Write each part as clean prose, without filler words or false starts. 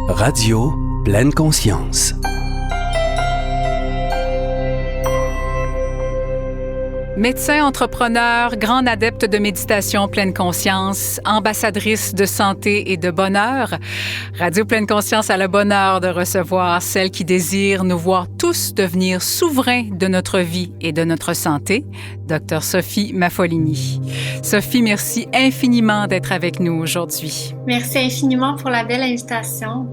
Radio Pleine Conscience. Médecin, entrepreneur, grande adepte de méditation pleine conscience, ambassadrice de santé et de bonheur, Radio Pleine Conscience a le bonheur de recevoir celle qui désire nous voir tous devenir souverains de notre vie et de notre santé, Dr Sophie Maffolini. Sophie, merci infiniment d'être avec nous aujourd'hui. Merci infiniment pour la belle invitation.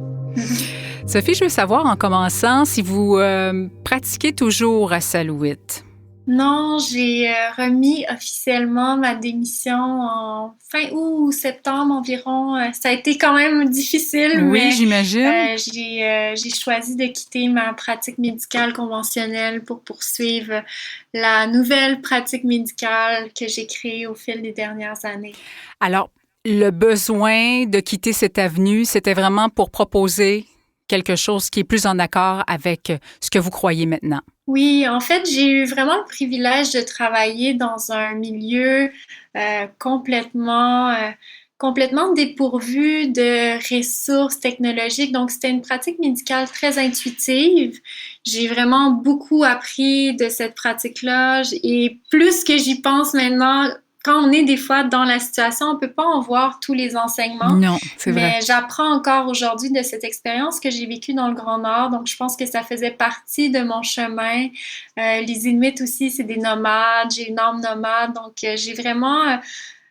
Sophie, je veux savoir en commençant si vous pratiquez toujours à Salouit. Non, j'ai remis officiellement ma démission en fin août ou septembre environ. Ça a été quand même difficile, oui, mais j'imagine. J'ai choisi de quitter ma pratique médicale conventionnelle pour poursuivre la nouvelle pratique médicale que j'ai créée au fil des dernières années. Alors, le besoin de quitter cette avenue, c'était vraiment pour proposer quelque chose qui est plus en accord avec ce que vous croyez maintenant. Oui, en fait, j'ai eu vraiment le privilège de travailler dans un milieu complètement dépourvu de ressources technologiques. Donc, c'était une pratique médicale très intuitive. J'ai vraiment beaucoup appris de cette pratique-là. Et plus que j'y pense maintenant, quand on est des fois dans la situation, on peut pas en voir tous les enseignements. Non, c'est vrai. Mais j'apprends encore aujourd'hui de cette expérience que j'ai vécue dans le Grand Nord. Donc, je pense que ça faisait partie de mon chemin. Les Inuits aussi, c'est des nomades. J'ai une âme nomade. Donc, j'ai vraiment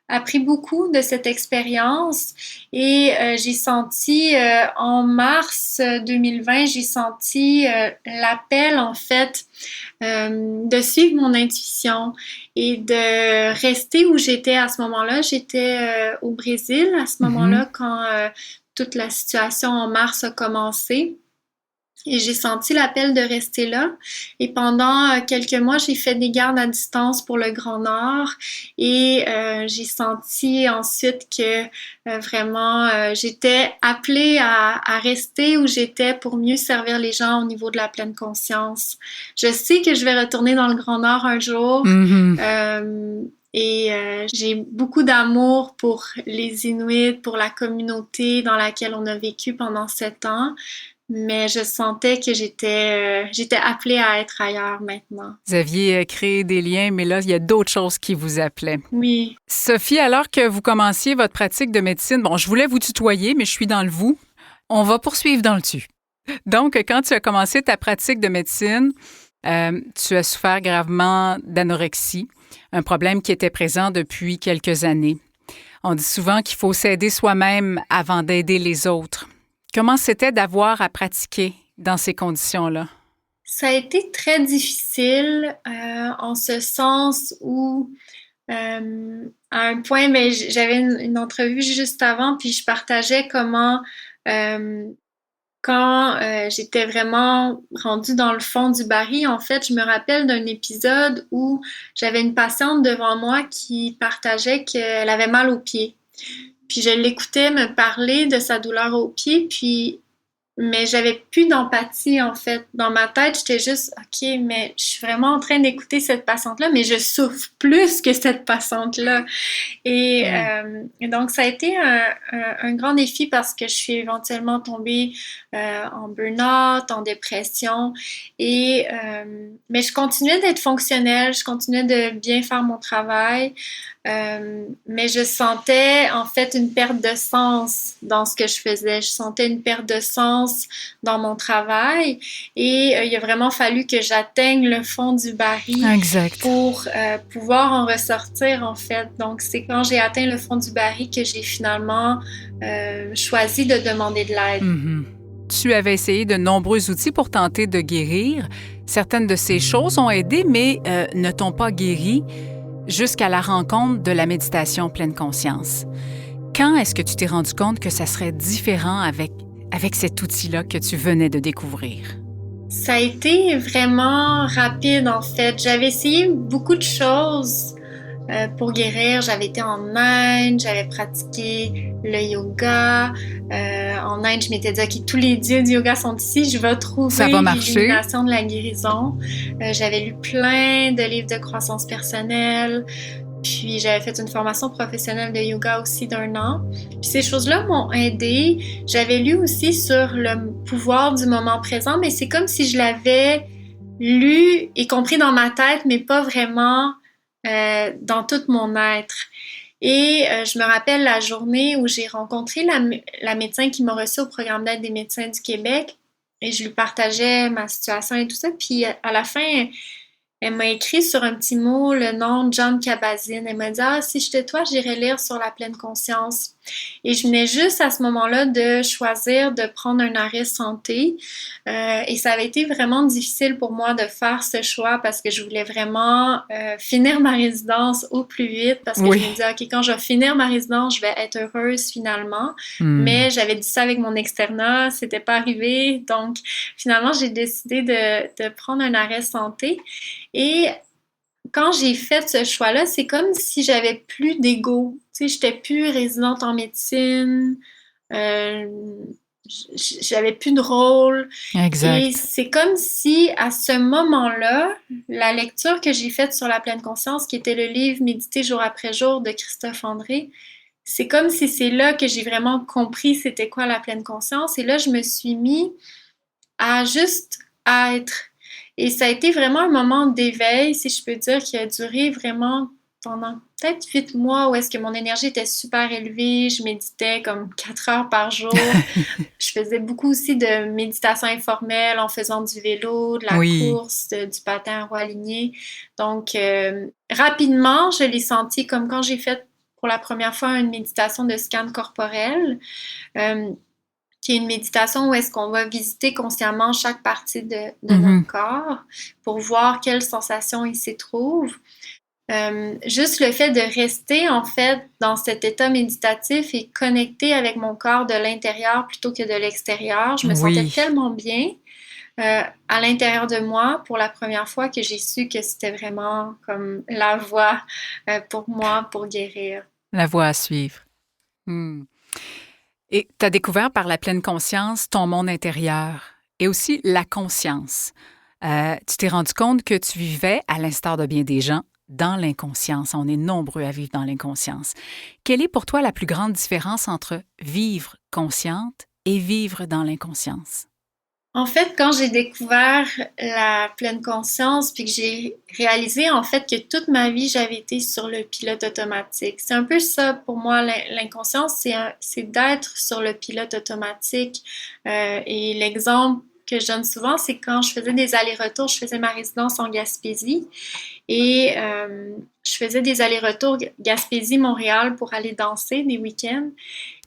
appris beaucoup de cette expérience et j'ai senti en mars 2020, j'ai senti l'appel en fait de suivre mon intuition et de rester où j'étais à ce moment-là. J'étais au Brésil à ce moment-là quand toute la situation en mars a commencé. Et j'ai senti l'appel de rester là. Et pendant quelques mois, j'ai fait des gardes à distance pour le Grand Nord. Et j'ai senti ensuite que vraiment, j'étais appelée à rester où j'étais pour mieux servir les gens au niveau de la pleine conscience. Je sais que je vais retourner dans le Grand Nord un jour. J'ai beaucoup d'amour pour les Inuits, pour la communauté dans laquelle on a vécu pendant 7 ans. Mais je sentais que j'étais appelée à être ailleurs maintenant. Vous aviez créé des liens, mais là, il y a d'autres choses qui vous appelaient. Oui. Sophie, alors que vous commenciez votre pratique de médecine, bon, je voulais vous tutoyer, mais je suis dans le vous. On va poursuivre dans le tu. Donc, quand tu as commencé ta pratique de médecine, tu as souffert gravement d'anorexie, un problème qui était présent depuis quelques années. On dit souvent qu'il faut s'aider soi-même avant d'aider les autres. Comment c'était d'avoir à pratiquer dans ces conditions-là? Ça a été très difficile en ce sens où, à un point, mais j'avais une entrevue juste avant, puis je partageais comment, quand j'étais vraiment rendue dans le fond du baril, en fait, je me rappelle d'un épisode où j'avais une patiente devant moi qui partageait qu'elle avait mal aux pieds. Puis je l'écoutais me parler de sa douleur aux pieds, mais j'avais plus d'empathie en fait. Dans ma tête, j'étais juste OK, mais je suis vraiment en train d'écouter cette patiente-là, mais je souffre plus que cette patiente-là. Et donc ça a été un grand défi parce que je suis éventuellement tombée en burn-out, en dépression. Mais je continuais d'être fonctionnelle, je continuais de bien faire mon travail. Mais je sentais en fait une perte de sens dans ce que je faisais. Je sentais une perte de sens dans mon travail et il a vraiment fallu que j'atteigne le fond du baril pour pouvoir en ressortir en fait. Donc c'est quand j'ai atteint le fond du baril que j'ai finalement choisi de demander de l'aide. Tu avais essayé de nombreux outils pour tenter de guérir. Certaines de ces choses ont aidé, mais ne t'ont pas guéri jusqu'à la rencontre de la méditation pleine conscience. Quand est-ce que tu t'es rendu compte que ça serait différent avec cet outil-là que tu venais de découvrir? Ça a été vraiment rapide, en fait. J'avais essayé beaucoup de choses pour guérir. J'avais été en Inde, j'avais pratiqué le yoga. En Inde, je m'étais dit, OK, tous les dieux du yoga sont ici, je vais trouver l'illumination de la guérison. J'avais lu plein de livres de croissance personnelle. Puis j'avais fait une formation professionnelle de yoga aussi d'1 an. Puis ces choses-là m'ont aidée. J'avais lu aussi sur le pouvoir du moment présent, mais c'est comme si je l'avais lu et compris dans ma tête, mais pas vraiment dans tout mon être. Et je me rappelle la journée où j'ai rencontré la médecin qui m'a reçue au programme d'aide des médecins du Québec et je lui partageais ma situation et tout ça. Puis à la fin, elle m'a écrit sur un petit mot le nom de Jon Kabat-Zinn. Elle m'a dit « Ah, si j'étais toi, j'irais lire sur la pleine conscience. » Et je venais juste à ce moment-là de choisir de prendre un arrêt santé. Et ça avait été vraiment difficile pour moi de faire ce choix parce que je voulais vraiment finir ma résidence au plus vite parce que je me disais « Ok, quand je vais finir ma résidence, je vais être heureuse finalement. » Mais j'avais dit ça avec mon externat, c'était pas arrivé. Donc, finalement, j'ai décidé de prendre un arrêt santé. Et quand j'ai fait ce choix-là, c'est comme si j'avais plus d'ego. Tu sais, j'étais plus résidente en médecine, j'avais plus de rôle. Exact. Et c'est comme si, à ce moment-là, la lecture que j'ai faite sur la pleine conscience, qui était le livre Méditer jour après jour de Christophe André, c'est comme si c'est là que j'ai vraiment compris c'était quoi la pleine conscience. Et là, je me suis mis à juste être. Et ça a été vraiment un moment d'éveil, si je peux dire, qui a duré vraiment pendant peut-être 8 mois où est-ce que mon énergie était super élevée. Je méditais comme 4 heures par jour. Je faisais beaucoup aussi de méditation informelle en faisant du vélo, de la course, du patin à roues alignées. Donc, rapidement, je l'ai senti comme quand j'ai fait pour la première fois une méditation de scan corporel. Qui est une méditation où est-ce qu'on va visiter consciemment chaque partie de notre corps pour voir quelles sensations il s'y trouve. Juste le fait de rester en fait dans cet état méditatif et connecté avec mon corps de l'intérieur plutôt que de l'extérieur, je me sentais tellement bien à l'intérieur de moi pour la première fois que j'ai su que c'était vraiment comme la voie pour moi pour guérir. La voie à suivre. Et tu as découvert par la pleine conscience ton monde intérieur et aussi la conscience. Tu t'es rendu compte que tu vivais, à l'instar de bien des gens, dans l'inconscience. On est nombreux à vivre dans l'inconscience. Quelle est pour toi la plus grande différence entre vivre consciente et vivre dans l'inconscience? En fait, quand j'ai découvert la pleine conscience, puis que j'ai réalisé en fait que toute ma vie, j'avais été sur le pilote automatique. C'est un peu ça pour moi, l'inconscience, c'est d'être sur le pilote automatique. Et l'exemple que je donne souvent, c'est quand je faisais des allers-retours, je faisais ma résidence en Gaspésie et je faisais des allers-retours Gaspésie-Montréal pour aller danser des week-ends.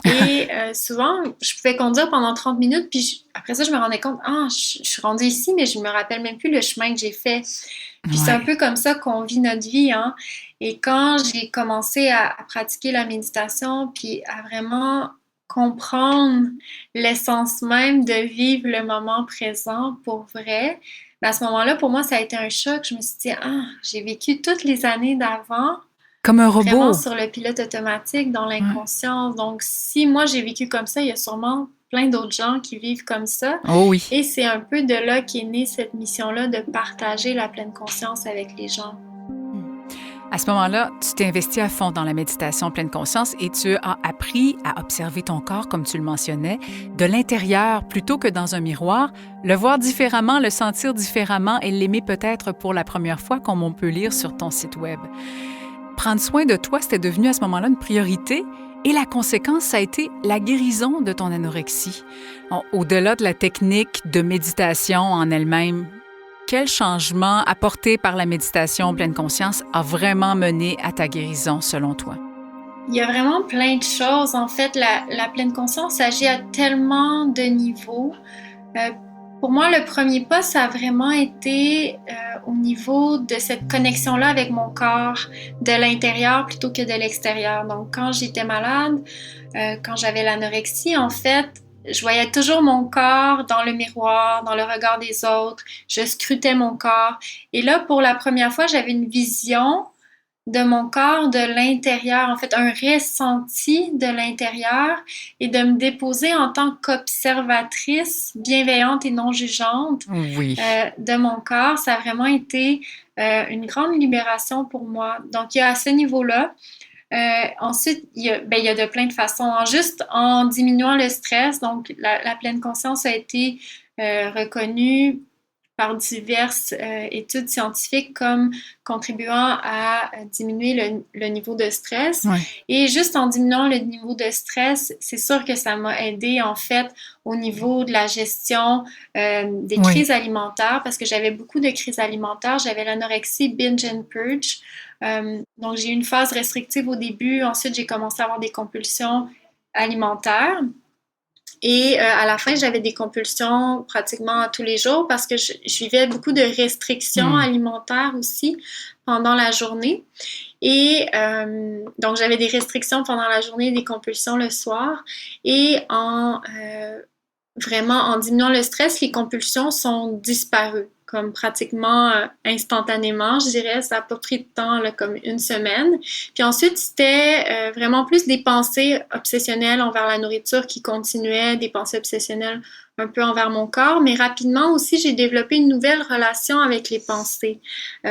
Et souvent, je pouvais conduire pendant 30 minutes, puis après ça, je me rendais compte, je suis rendue ici, mais je me rappelle même plus le chemin que j'ai fait. Puis c'est un peu comme ça qu'on vit notre vie, hein. Et quand j'ai commencé à pratiquer la méditation, puis à vraiment comprendre l'essence même de vivre le moment présent pour vrai, à ce moment-là, pour moi, ça a été un choc. Je me suis dit, j'ai vécu toutes les années d'avant comme un robot. Vraiment sur le pilote automatique, dans l'inconscience. Donc, si moi, j'ai vécu comme ça, il y a sûrement plein d'autres gens qui vivent comme ça. Oh oui. Et c'est un peu de là qu'est née cette mission-là de partager la pleine conscience avec les gens. À ce moment-là, tu t'es investi à fond dans la méditation pleine conscience et tu as appris à observer ton corps, comme tu le mentionnais, de l'intérieur plutôt que dans un miroir, le voir différemment, le sentir différemment et l'aimer peut-être pour la première fois, comme on peut lire sur ton site Web. Prendre soin de toi, c'était devenu à ce moment-là une priorité et la conséquence, ça a été la guérison de ton anorexie. Au-delà de la technique de méditation en elle-même, quel changement apporté par la méditation pleine conscience a vraiment mené à ta guérison selon toi? Il y a vraiment plein de choses. En fait, la pleine conscience agit à tellement de niveaux. Pour moi, le premier pas, ça a vraiment été au niveau de cette connexion-là avec mon corps, de l'intérieur plutôt que de l'extérieur. Donc, quand j'étais malade, quand j'avais l'anorexie, en fait, je voyais toujours mon corps dans le miroir, dans le regard des autres. Je scrutais mon corps. Et là, pour la première fois, j'avais une vision de mon corps de l'intérieur, en fait, un ressenti de l'intérieur et de me déposer en tant qu'observatrice bienveillante et non jugeante de mon corps. Ça a vraiment été une grande libération pour moi. Donc, il y a à ce niveau-là. Ensuite, il y a de plein de façons. Juste en diminuant le stress, donc la pleine conscience a été reconnue par diverses études scientifiques comme contribuant à diminuer le niveau de stress. Ouais. Et juste en diminuant le niveau de stress, c'est sûr que ça m'a aidé en fait au niveau de la gestion des crises alimentaires parce que j'avais beaucoup de crises alimentaires. J'avais l'anorexie binge and purge. Donc, j'ai eu une phase restrictive au début. Ensuite, j'ai commencé à avoir des compulsions alimentaires. Et à la fin, j'avais des compulsions pratiquement tous les jours parce que je vivais beaucoup de restrictions alimentaires aussi pendant la journée. Et donc, j'avais des restrictions pendant la journée, des compulsions le soir. Et vraiment, en diminuant le stress, les compulsions sont disparues, comme pratiquement instantanément, je dirais. Ça n'a pas pris de temps, là, comme une semaine. Puis ensuite, c'était vraiment plus des pensées obsessionnelles envers la nourriture qui continuaient, des pensées obsessionnelles un peu envers mon corps, mais rapidement aussi, j'ai développé une nouvelle relation avec les pensées,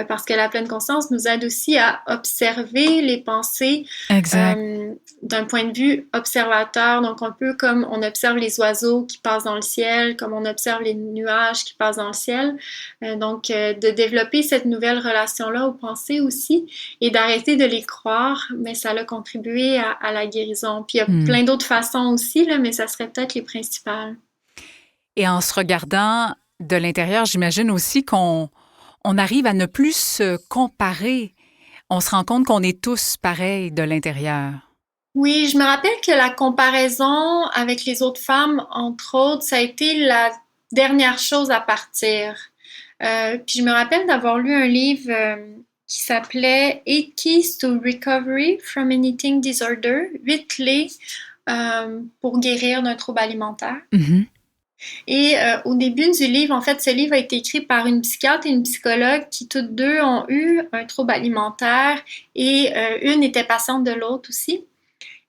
parce que la pleine conscience nous aide aussi à observer les pensées d'un point de vue observateur, donc un peu comme on observe les oiseaux qui passent dans le ciel, comme on observe les nuages qui passent dans le ciel, donc de développer cette nouvelle relation-là aux pensées aussi, et d'arrêter de les croire, mais ça a contribué à la guérison. Puis il y a plein d'autres façons aussi, là, mais ça serait peut-être les principales. Et en se regardant de l'intérieur, j'imagine aussi qu'on arrive à ne plus se comparer. On se rend compte qu'on est tous pareils de l'intérieur. Oui, je me rappelle que la comparaison avec les autres femmes, entre autres, ça a été la dernière chose à partir. Puis je me rappelle d'avoir lu un livre qui s'appelait « 8 Keys to Recovery from an Eating Disorder », 8 clés pour guérir d'un trouble alimentaire. Mm-hmm. Et au début du livre, en fait, ce livre a été écrit par une psychiatre et une psychologue qui toutes deux ont eu un trouble alimentaire et une était patiente de l'autre aussi.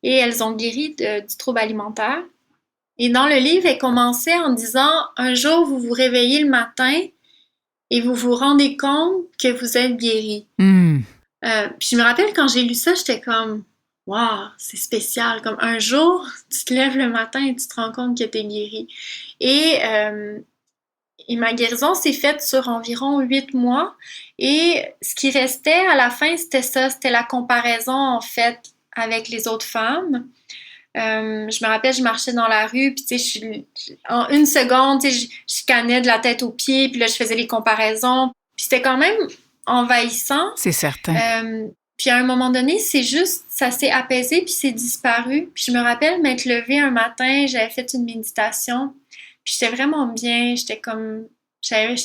Et elles ont guéri du trouble alimentaire. Et dans le livre, elle commençait en disant « Un jour, vous vous réveillez le matin et vous vous rendez compte que vous êtes guéri. » Puis je me rappelle quand j'ai lu ça, j'étais comme « Wow, c'est spécial. » Comme un jour, tu te lèves le matin et tu te rends compte que tu es guéri. Et ma guérison s'est faite sur environ 8 mois. Et ce qui restait à la fin, c'était ça, c'était la comparaison en fait avec les autres femmes. Je me rappelle, je marchais dans la rue, puis tu sais, en une seconde, tu sais, je scannais de la tête aux pieds, puis là, je faisais les comparaisons. Puis c'était quand même envahissant. C'est certain. Puis à un moment donné, c'est juste, ça s'est apaisé, puis c'est disparu. Puis je me rappelle m'être levée un matin, j'avais fait une méditation, puis j'étais vraiment bien, j'étais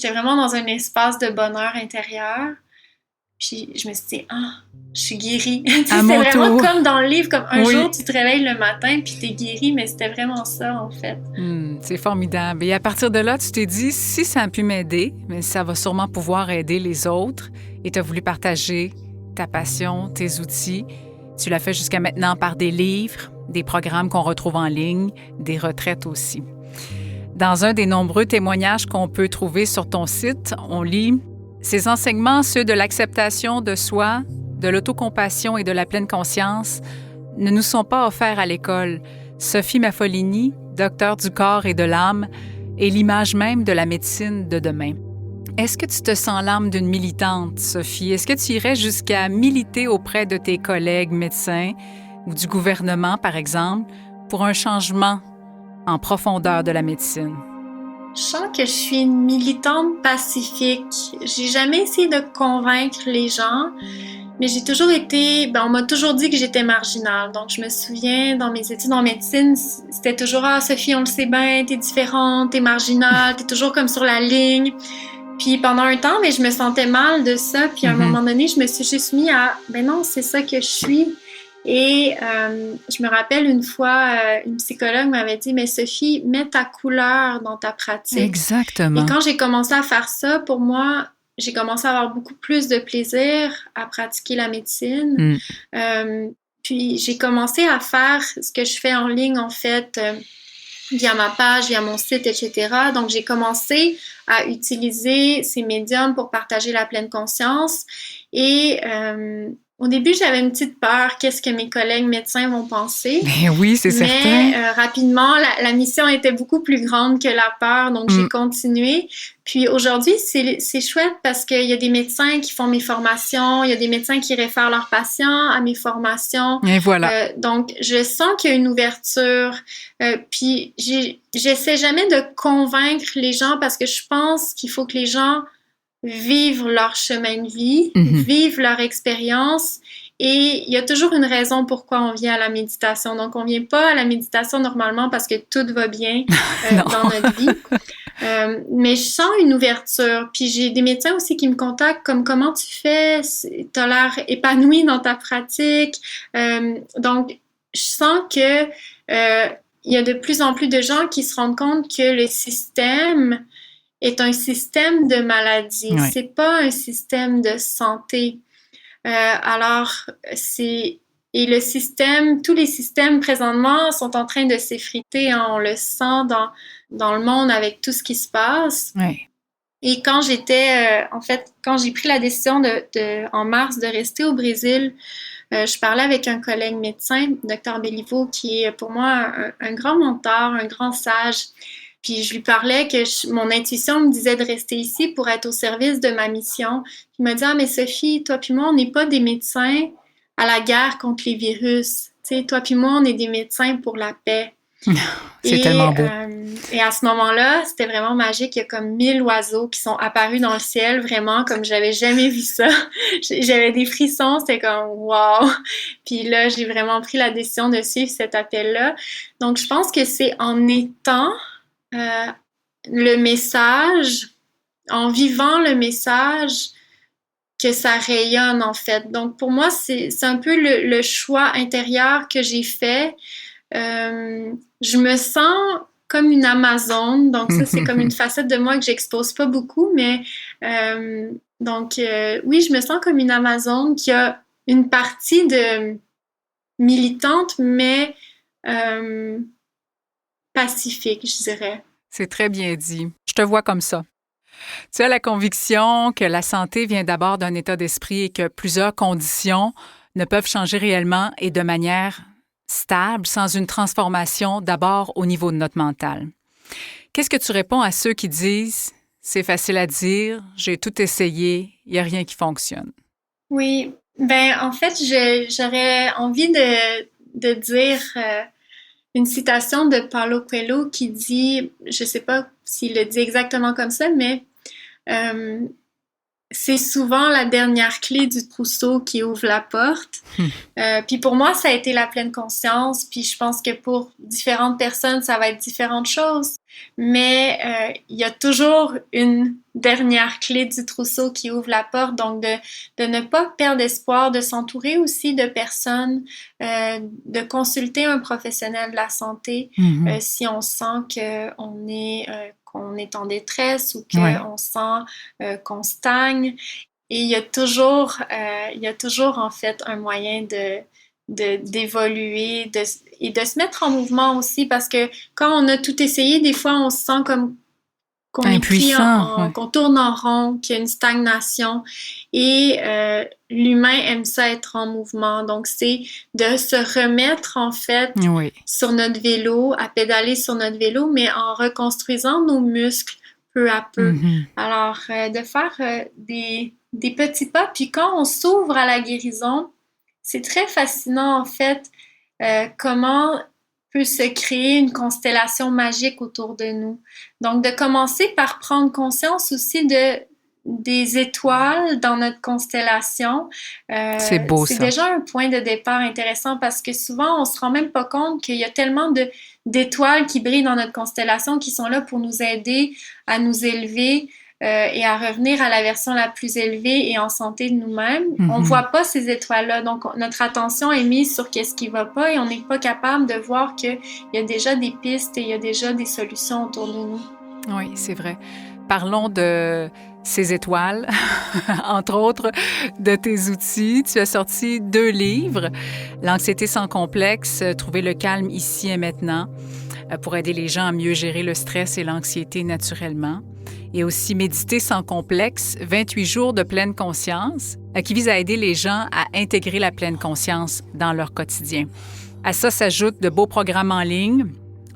vraiment dans un espace de bonheur intérieur. Puis je me suis dit, je suis guérie. C'était vraiment comme dans le livre, comme un jour, tu te réveilles le matin, puis t'es guérie, mais c'était vraiment ça, en fait. C'est formidable. Et à partir de là, tu t'es dit, si ça a pu m'aider, mais ça va sûrement pouvoir aider les autres. Et tu as voulu partager ta passion, tes outils. Tu l'as fait jusqu'à maintenant par des livres, des programmes qu'on retrouve en ligne, des retraites aussi. Dans un des nombreux témoignages qu'on peut trouver sur ton site, on lit « Ces enseignements, ceux de l'acceptation de soi, de l'autocompassion et de la pleine conscience, ne nous sont pas offerts à l'école. Sophie Maffolini, docteur du corps et de l'âme, est l'image même de la médecine de demain. » Est-ce que tu te sens l'âme d'une militante, Sophie? Est-ce que tu irais jusqu'à militer auprès de tes collègues médecins ou du gouvernement, par exemple, pour un changement en profondeur de la médecine? Je sens que je suis une militante pacifique. J'ai jamais essayé de convaincre les gens, mais j'ai toujours été... on m'a toujours dit que j'étais marginale. Donc, je me souviens, dans mes études en médecine, c'était toujours « Ah, Sophie, on le sait bien, t'es différente, t'es marginale, t'es toujours comme sur la ligne. » Puis pendant un temps, mais je me sentais mal de ça. Puis à un moment donné, je me suis juste mis à « Ben non, c'est ça que je suis. » Et je me rappelle une fois, une psychologue m'avait dit « Mais Sophie, mets ta couleur dans ta pratique. » Exactement. Et quand j'ai commencé à faire ça, pour moi, j'ai commencé à avoir beaucoup plus de plaisir à pratiquer la médecine. Puis j'ai commencé à faire ce que je fais en ligne, en fait, via ma page, via mon site, etc. Donc, j'ai commencé à utiliser ces médiums pour partager la pleine conscience. Et au début, j'avais une petite peur, qu'est-ce que mes collègues médecins vont penser. Ben oui, c'est certain. Mais rapidement, la mission était beaucoup plus grande que la peur, donc j'ai continué. Puis aujourd'hui, c'est chouette parce qu'il y a des médecins qui font mes formations, il y a des médecins qui réfèrent leurs patients à mes formations. Et voilà. Donc, je sens qu'il y a une ouverture. Puis, j'essaie jamais de convaincre les gens parce que je pense qu'il faut que les gens vivent leur chemin de vie, vivent leur expérience. Et il y a toujours une raison pourquoi on vient à la méditation. Donc, on vient pas à la méditation normalement parce que tout va bien dans notre vie. Mais je sens une ouverture. Puis j'ai des médecins aussi qui me contactent comme comment tu fais, t'as l'air épanoui dans ta pratique. Donc, je sens que il y a de plus en plus de gens qui se rendent compte que le système est un système de maladie. Oui. C'est pas un système de santé. Et le système, tous les systèmes présentement sont en train de s'effriter, hein, on le sent dans le monde avec tout ce qui se passe. Oui. Et quand quand j'ai pris la décision en mars de rester au Brésil, je parlais avec un collègue médecin, Dr Béliveau, qui est pour moi un grand mentor, un grand sage. Puis je lui parlais que mon intuition me disait de rester ici pour être au service de ma mission. Il m'a dit « Ah, mais Sophie, toi puis moi, on n'est pas des médecins à la guerre contre les virus. Tu sais, toi puis moi, on est des médecins pour la paix. » C'est tellement beau. Et à ce moment-là, c'était vraiment magique. Il y a comme 1000 oiseaux qui sont apparus dans le ciel, vraiment, comme j'avais jamais vu ça. J'avais des frissons, c'était comme « wow ». Puis là, j'ai vraiment pris la décision de suivre cet appel-là. Donc, je pense que c'est en étant le message, en vivant le message, que ça rayonne, en fait. Donc, pour moi, c'est un peu le choix intérieur que j'ai fait. Je me sens comme une Amazone. Donc, ça, c'est comme une facette de moi que j'expose pas beaucoup. Mais, oui, je me sens comme une Amazone qui a une partie de militante, mais pacifique, je dirais. C'est très bien dit. Je te vois comme ça. Tu as la conviction que la santé vient d'abord d'un état d'esprit et que plusieurs conditions ne peuvent changer réellement et de manière stable sans une transformation d'abord au niveau de notre mental. Qu'est-ce que tu réponds à ceux qui disent « c'est facile à dire, j'ai tout essayé, il n'y a rien qui fonctionne ». Oui, en fait, j'aurais envie de dire une citation de Paulo Coelho qui dit, je sais pas s'il le dit exactement comme ça, mais c'est souvent la dernière clé du trousseau qui ouvre la porte. Puis pour moi, ça a été la pleine conscience. Puis je pense que pour différentes personnes, ça va être différentes choses. Mais il y a toujours une dernière clé du trousseau qui ouvre la porte. Donc de ne pas perdre espoir, de s'entourer aussi de personnes, de consulter un professionnel de la santé si on sent qu'on est en détresse ou qu'on sent qu'on stagne. Et il y a toujours en fait un moyen d'évoluer et de se mettre en mouvement aussi, parce que quand on a tout essayé, des fois on se sent comme qu'on est pris qu'on tourne en rond, qu'il y a une stagnation. Et l'humain aime ça être en mouvement. Donc, c'est de se remettre, en fait, sur notre vélo, à pédaler sur notre vélo, mais en reconstruisant nos muscles peu à peu. Alors, de faire des petits pas. Puis quand on s'ouvre à la guérison, c'est très fascinant, en fait, comment peut se créer une constellation magique autour de nous. Donc, de commencer par prendre conscience aussi des étoiles dans notre constellation. C'est beau, ça. C'est déjà un point de départ intéressant parce que souvent, on se rend même pas compte qu'il y a tellement d'étoiles qui brillent dans notre constellation qui sont là pour nous aider à nous élever et à revenir à la version la plus élevée et en santé de nous-mêmes. On voit pas ces étoiles-là, donc notre attention est mise sur qu'est-ce qui va pas et on n'est pas capable de voir qu'il y a déjà des pistes et il y a déjà des solutions autour de nous. Oui, c'est vrai. Parlons de ces étoiles, entre autres, de tes outils. Tu as sorti 2 livres, L'anxiété sans complexe, Trouver le calme ici et maintenant. pour aider les gens à mieux gérer le stress et l'anxiété naturellement. Et aussi Méditer sans complexe, 28 jours de pleine conscience, qui vise à aider les gens à intégrer la pleine conscience dans leur quotidien. À ça s'ajoutent de beaux programmes en ligne,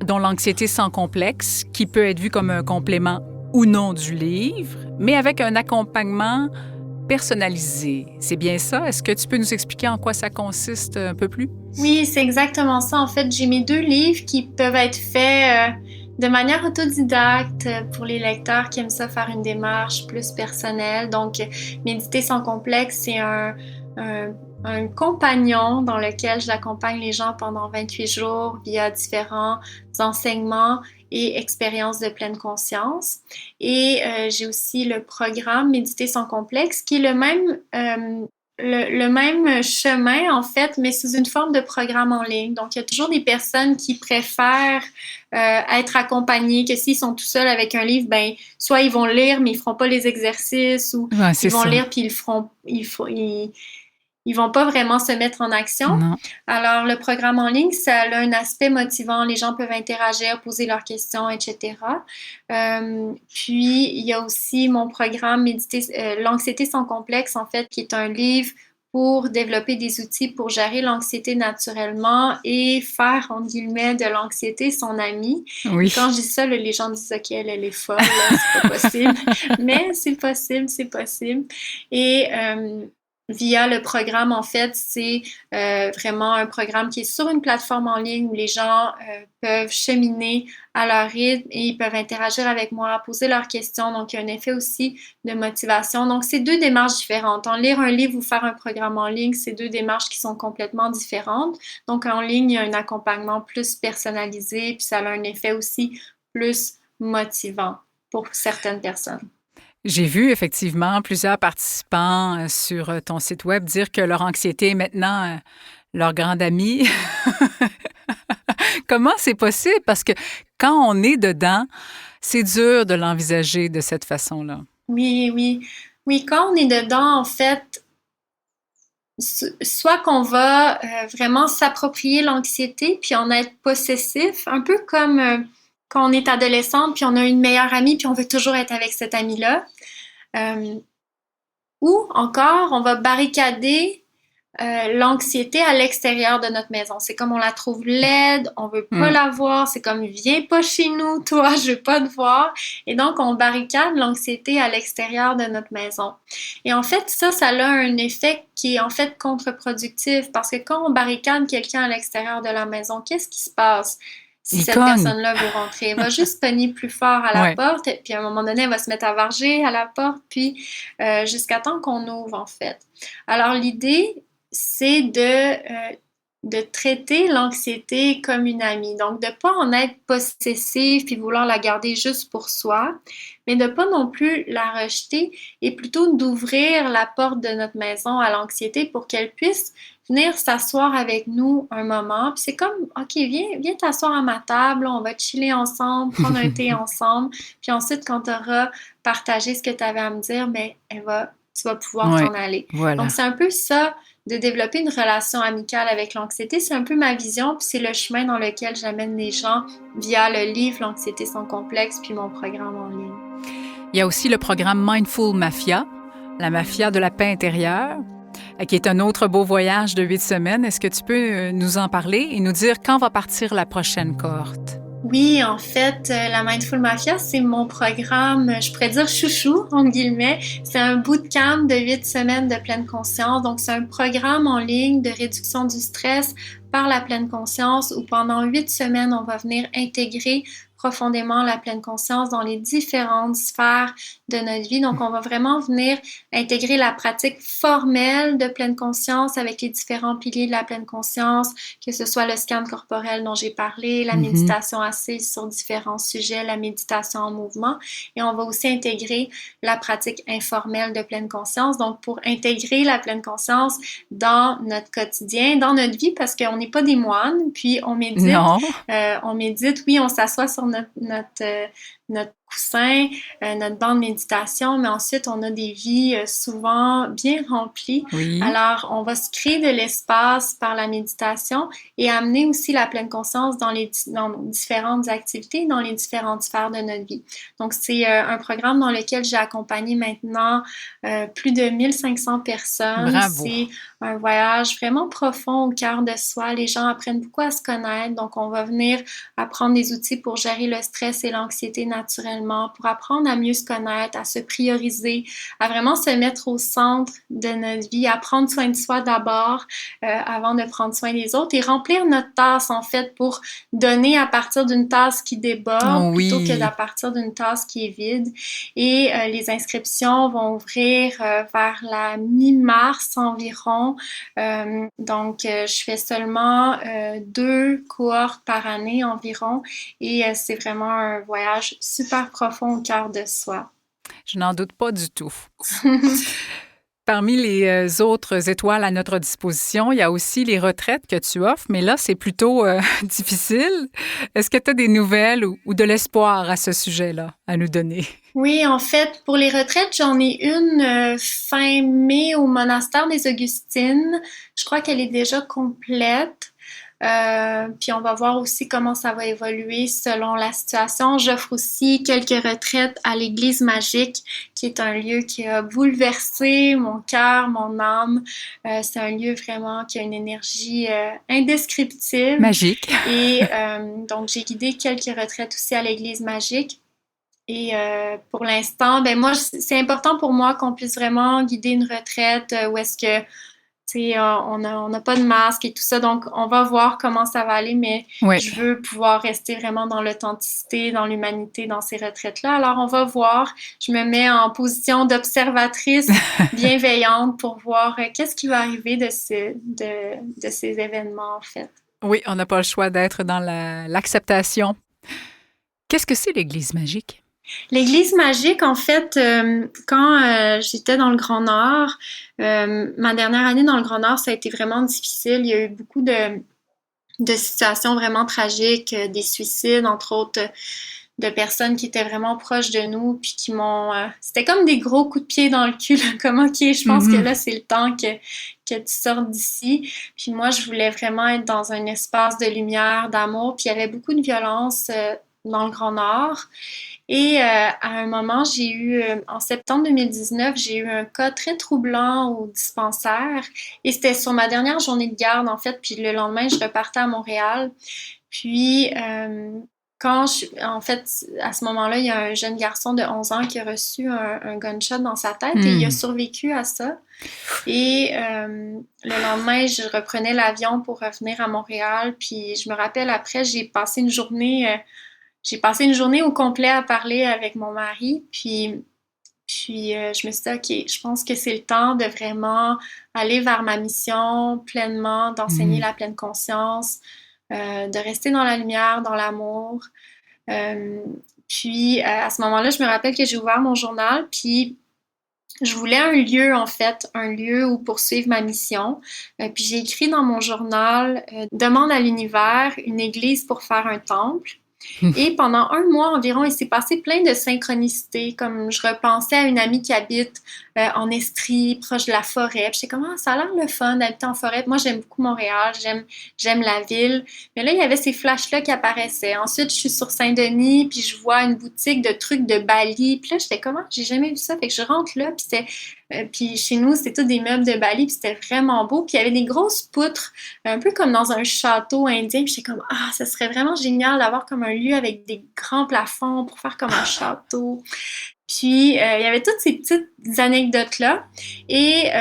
dont l'Anxiété sans complexe, qui peut être vu comme un complément ou non du livre, mais avec un accompagnement personnalisé. C'est bien ça? Est-ce que tu peux nous expliquer en quoi ça consiste un peu plus? Oui, c'est exactement ça. En fait, j'ai mes 2 livres qui peuvent être faits de manière autodidacte pour les lecteurs qui aiment ça faire une démarche plus personnelle. Donc, Méditer sans complexe, c'est un compagnon dans lequel j'accompagne les gens pendant 28 jours via différents enseignements et expériences de pleine conscience. Et j'ai aussi le programme Méditer sans complexe qui est le même chemin, en fait, mais sous une forme de programme en ligne. Donc, il y a toujours des personnes qui préfèrent être accompagnées, que s'ils sont tout seuls avec un livre, ben soit ils vont lire, mais ils feront pas les exercices, ou ils vont lire, puis ils vont pas vraiment se mettre en action. Non. Alors, le programme en ligne, ça a un aspect motivant. Les gens peuvent interagir, poser leurs questions, etc. Puis, il y a aussi mon programme L'Anxiété sans complexe, en fait, qui est un livre pour développer des outils pour gérer l'anxiété naturellement et faire, entre guillemets, de l'anxiété son ami. Oui. Et quand je dis ça, les gens disent « Ok, elle est folle, là, c'est pas possible. » Mais c'est possible, c'est possible. Et via le programme, en fait, c'est vraiment un programme qui est sur une plateforme en ligne où les gens peuvent cheminer à leur rythme et ils peuvent interagir avec moi, poser leurs questions. Donc, il y a un effet aussi de motivation. Donc, c'est 2 démarches différentes. En lire un livre ou faire un programme en ligne, c'est 2 démarches qui sont complètement différentes. Donc, en ligne, il y a un accompagnement plus personnalisé, puis ça a un effet aussi plus motivant pour certaines personnes. J'ai vu effectivement plusieurs participants sur ton site web dire que leur anxiété est maintenant leur grande amie. Comment c'est possible? Parce que quand on est dedans, c'est dur de l'envisager de cette façon-là. Oui, quand on est dedans, en fait, soit qu'on va vraiment s'approprier l'anxiété puis en être possessif, un peu comme quand on est adolescente puis on a une meilleure amie puis on veut toujours être avec cette amie-là. Ou encore, on va barricader l'anxiété à l'extérieur de notre maison. C'est comme on la trouve laide, on veut pas la voir, c'est comme viens pas chez nous, toi, je veux pas te voir. Et donc, on barricade l'anxiété à l'extérieur de notre maison. Et en fait, ça a un effet qui est en fait contre-productif parce que quand on barricade quelqu'un à l'extérieur de la maison, qu'est-ce qui se passe? Si cette personne-là veut rentrer, elle va juste pogner plus fort à la porte, puis à un moment donné, elle va se mettre à varger à la porte, puis jusqu'à temps qu'on ouvre, en fait. Alors, l'idée, c'est de traiter l'anxiété comme une amie. Donc, de ne pas en être possessif puis vouloir la garder juste pour soi, mais de ne pas non plus la rejeter et plutôt d'ouvrir la porte de notre maison à l'anxiété pour qu'elle puisse venir s'asseoir avec nous un moment. Puis c'est comme, OK, viens t'asseoir à ma table, on va chiller ensemble, prendre un thé ensemble. Puis ensuite, quand tu auras partagé ce que tu avais à me dire, ben, tu vas pouvoir t'en aller. Voilà. Donc, c'est un peu ça, de développer une relation amicale avec l'anxiété. C'est un peu ma vision, puis c'est le chemin dans lequel j'amène les gens via le livre L'Anxiété sans complexe, puis mon programme en ligne. Il y a aussi le programme Mindful Mafia, la mafia de la paix intérieure, qui est un autre beau voyage de 8 semaines. Est-ce que tu peux nous en parler et nous dire quand va partir la prochaine cohorte? Oui, en fait, la Mindful Mafia, c'est mon programme, je pourrais dire chouchou, entre guillemets. C'est un bootcamp de 8 semaines de pleine conscience. Donc, c'est un programme en ligne de réduction du stress par la pleine conscience où pendant 8 semaines, on va venir intégrer profondément la pleine conscience dans les différentes sphères de notre vie. Donc, on va vraiment venir intégrer la pratique formelle de pleine conscience avec les différents piliers de la pleine conscience, que ce soit le scan corporel dont j'ai parlé, la méditation assise sur différents sujets, la méditation en mouvement. Et on va aussi intégrer la pratique informelle de pleine conscience. Donc, pour intégrer la pleine conscience dans notre quotidien, dans notre vie, parce qu'on n'est pas des moines, puis on médite. Non. On médite, oui, on s'assoit sur notre coussin, notre banc de méditation, mais ensuite, on a des vies souvent bien remplies. Oui. Alors, on va se créer de l'espace par la méditation et amener aussi la pleine conscience dans nos différentes activités, dans les différentes sphères de notre vie. Donc, c'est un programme dans lequel j'ai accompagné maintenant plus de 1500 personnes. Bravo. C'est un voyage vraiment profond au cœur de soi. Les gens apprennent beaucoup à se connaître. Donc, on va venir apprendre des outils pour gérer le stress et l'anxiété naturellement, pour apprendre à mieux se connaître, à se prioriser, à vraiment se mettre au centre de notre vie, à prendre soin de soi d'abord avant de prendre soin des autres et remplir notre tasse, en fait, pour donner à partir d'une tasse qui déborde plutôt que à partir d'une tasse qui est vide. Et les inscriptions vont ouvrir vers la mi-mars environ. Donc, je fais seulement 2 cohortes par année environ et c'est vraiment un voyage super profond au cœur de soi. Je n'en doute pas du tout. Parmi les autres étoiles à notre disposition, il y a aussi les retraites que tu offres, mais là, c'est plutôt difficile. Est-ce que tu as des nouvelles ou de l'espoir à ce sujet-là à nous donner? Oui, en fait, pour les retraites, j'en ai une fin mai au monastère des Augustines. Je crois qu'elle est déjà complète. Puis on va voir aussi comment ça va évoluer selon la situation. J'offre aussi quelques retraites à l'Église magique, qui est un lieu qui a bouleversé mon cœur, mon âme. C'est un lieu vraiment qui a une énergie indescriptible. Magique. Et donc, j'ai guidé quelques retraites aussi à l'Église magique. Et pour l'instant, ben moi, c'est important pour moi qu'on puisse vraiment guider une retraite où est-ce que on n'a pas de masque et tout ça, donc on va voir comment ça va aller, mais je veux pouvoir rester vraiment dans l'authenticité, dans l'humanité, dans ces retraites-là. Alors, on va voir. Je me mets en position d'observatrice bienveillante pour voir qu'est-ce qui va arriver de ces événements, en fait. Oui, on n'a pas le choix d'être dans l'acceptation. Qu'est-ce que c'est l'Église magique? L'Église magique, en fait, quand j'étais dans le Grand Nord, ma dernière année dans le Grand Nord, ça a été vraiment difficile. Il y a eu beaucoup de situations vraiment tragiques, des suicides, entre autres, de personnes qui étaient vraiment proches de nous, puis qui m'ont... c'était comme des gros coups de pied dans le cul, là, comme « OK, je pense que là, c'est le temps que tu sortes d'ici. » Puis moi, je voulais vraiment être dans un espace de lumière, d'amour, puis il y avait beaucoup de violence dans le Grand Nord. Et à un moment, j'ai eu, en septembre 2019, j'ai eu un cas très troublant au dispensaire. Et c'était sur ma dernière journée de garde, en fait. Puis le lendemain, je repartais à Montréal. Puis, en fait, à ce moment-là, il y a un jeune garçon de 11 ans qui a reçu un gunshot dans sa tête et il a survécu à ça. Et le lendemain, je reprenais l'avion pour revenir à Montréal. Puis je me rappelle, après, j'ai passé une journée au complet à parler avec mon mari, puis je me suis dit, OK, je pense que c'est le temps de vraiment aller vers ma mission pleinement, d'enseigner la pleine conscience, de rester dans la lumière, dans l'amour. Puis à ce moment-là, je me rappelle que j'ai ouvert mon journal, puis je voulais un lieu, en fait, un lieu où poursuivre ma mission. Puis j'ai écrit dans mon journal « Demande à l'univers une église pour faire un temple ». Et pendant 1 mois environ, il s'est passé plein de synchronicités, comme je repensais à une amie qui habite en Estrie, proche de la forêt. Puis j'étais comme, ça a l'air le fun d'habiter en forêt. Moi, j'aime beaucoup Montréal, j'aime la ville. Mais là, il y avait ces flashs-là qui apparaissaient. Ensuite, je suis sur Saint-Denis, puis je vois une boutique de trucs de Bali. Puis là, j'étais comme, j'ai jamais vu ça. Fait que je rentre là, puis puis chez nous, c'était tous des meubles de Bali, puis c'était vraiment beau. Puis il y avait des grosses poutres, un peu comme dans un château indien. Puis j'étais comme, ça serait vraiment génial d'avoir comme un lieu avec des grands plafonds pour faire comme un château. Puis, il y avait toutes ces petites anecdotes-là. Et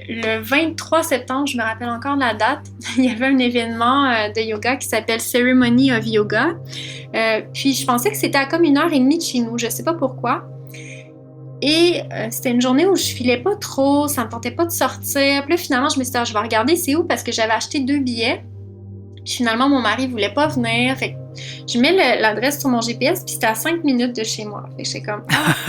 le 23 septembre, je me rappelle encore de la date, il y avait un événement de yoga qui s'appelle Ceremony of Yoga. Puis, je pensais que c'était à comme 1h30 de chez nous, je sais pas pourquoi. Et c'était une journée où je filais pas trop, ça me tentait pas de sortir. Puis là, finalement, je me suis dit, je vais regarder c'est où parce que j'avais acheté 2 billets. Puis finalement, mon mari voulait pas venir. Fait que je mets l'adresse sur mon GPS, puis c'était à 5 minutes de chez moi. Fait que j'étais comme,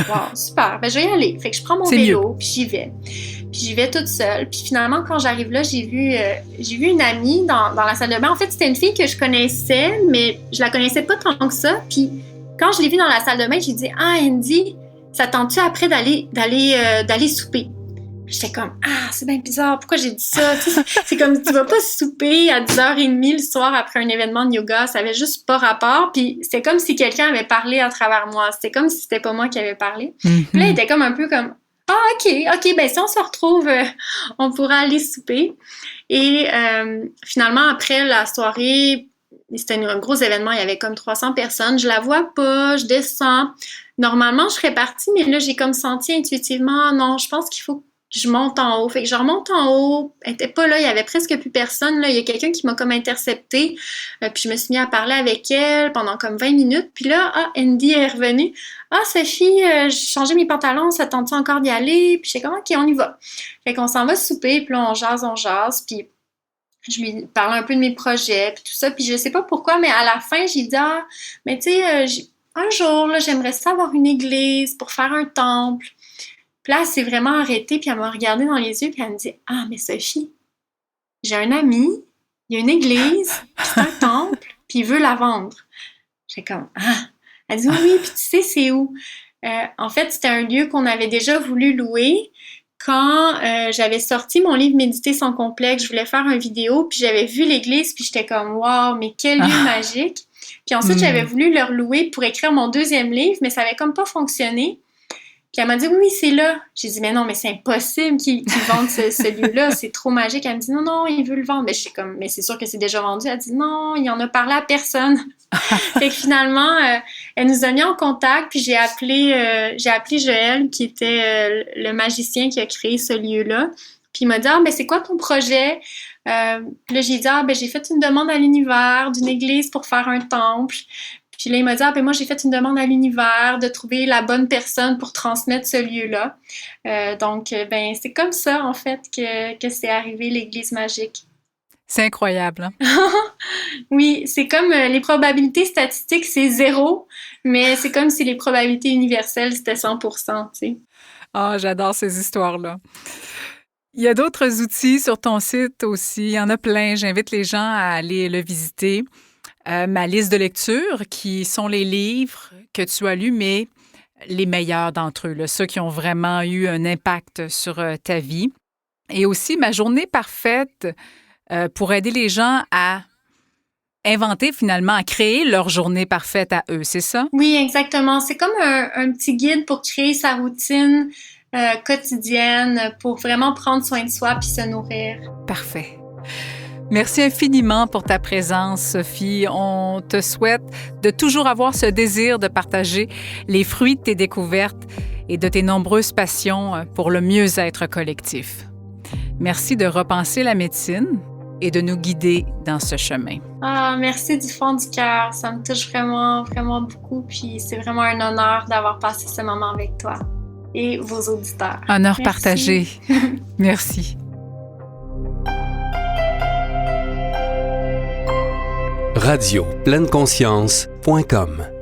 wow, super, ben je vais y aller. Fait que je prends mon vélo, puis j'y vais. Puis j'y vais toute seule. Puis finalement, quand j'arrive là, j'ai vu une amie dans la salle de bain. En fait, c'était une fille que je connaissais, mais je la connaissais pas tant que ça. Puis quand je l'ai vu dans la salle de bain, j'ai dit « Ah, Andy, ça tente-tu après d'aller souper? » J'étais comme « Ah, c'est bien bizarre, pourquoi j'ai dit ça? » C'est comme, tu vas pas souper à 10h30 le soir après un événement de yoga, ça avait juste pas rapport, puis c'était comme si quelqu'un avait parlé à travers moi, c'était comme si c'était pas moi qui avait parlé. Puis là, il était comme un peu comme « Ah, ok, ben si on se retrouve, on pourra aller souper. » Et finalement, après la soirée, c'était un gros événement, il y avait comme 300 personnes, je la vois pas, je descends. Normalement, je serais partie, mais là, j'ai comme senti intuitivement, non, je pense qu'il faut que je monte en haut. Fait que je remonte en haut, elle était pas là, il y avait presque plus personne, là. Il y a quelqu'un qui m'a comme interceptée, puis je me suis mis à parler avec elle pendant comme 20 minutes, puis là, Andy est revenue. Ah, Sophie, j'ai changé mes pantalons, ça tente-tu encore d'y aller? Puis j'étais comme, ok, on y va. Fait qu'on s'en va souper, puis là, on jase, puis je lui parle un peu de mes projets, puis tout ça, puis je sais pas pourquoi, mais à la fin, j'ai dit, mais tu sais, un jour, là, j'aimerais ça avoir une église pour faire un temple. Puis là, elle s'est vraiment arrêtée, puis elle m'a regardée dans les yeux, puis elle me dit, ah, mais Sophie, j'ai un ami, il y a une église, puis c'est un temple, puis il veut la vendre. J'étais comme, ah. Elle dit, oui, puis tu sais, c'est où? En fait, c'était un lieu qu'on avait déjà voulu louer quand j'avais sorti mon livre Méditer sans complexe. Je voulais faire une vidéo, puis j'avais vu l'église, puis j'étais comme, wow, mais quel lieu magique! Puis ensuite, j'avais voulu leur louer pour écrire mon 2e livre, mais ça avait comme pas fonctionné. Puis elle m'a dit, oui, c'est là. J'ai dit, mais non, mais c'est impossible qu'ils vendent ce lieu-là, c'est trop magique. Elle me dit, non, il veut le vendre. Mais je suis comme, mais c'est sûr que c'est déjà vendu. Elle dit, non, il en a parlé à personne. Fait que finalement, elle nous a mis en contact, puis j'ai appelé Joël, qui était le magicien qui a créé ce lieu-là. Puis il m'a dit, ben c'est quoi ton projet? Puis là, j'ai dit, ben j'ai fait une demande à l'univers d'une église pour faire un temple. Puis là, il m'a dit, ben moi, j'ai fait une demande à l'univers de trouver la bonne personne pour transmettre ce lieu-là. Donc, ben c'est comme ça, en fait, que c'est arrivé, l'église magique. C'est incroyable. Hein? Oui, c'est comme les probabilités statistiques, c'est 0, mais c'est comme si les probabilités universelles, c'était 100%, tu sais. Ah, j'adore ces histoires-là. Il y a d'autres outils sur ton site aussi. Il y en a plein. J'invite les gens à aller le visiter. Ma liste de lecture, qui sont les livres que tu as lus, mais les meilleurs d'entre eux, là, ceux qui ont vraiment eu un impact sur ta vie. Et aussi ma journée parfaite pour aider les gens à inventer finalement, à créer leur journée parfaite à eux, c'est ça? Oui, exactement. C'est comme un petit guide pour créer sa routine quotidienne, pour vraiment prendre soin de soi puis se nourrir. Parfait. Merci infiniment pour ta présence, Sophie. On te souhaite de toujours avoir ce désir de partager les fruits de tes découvertes et de tes nombreuses passions pour le mieux-être collectif. Merci de repenser la médecine et de nous guider dans ce chemin. Ah, merci du fond du cœur. Ça me touche vraiment, vraiment beaucoup. Puis c'est vraiment un honneur d'avoir passé ce moment avec toi et vos auditeurs. Honneur partagé. Merci. Radio pleineConscience.com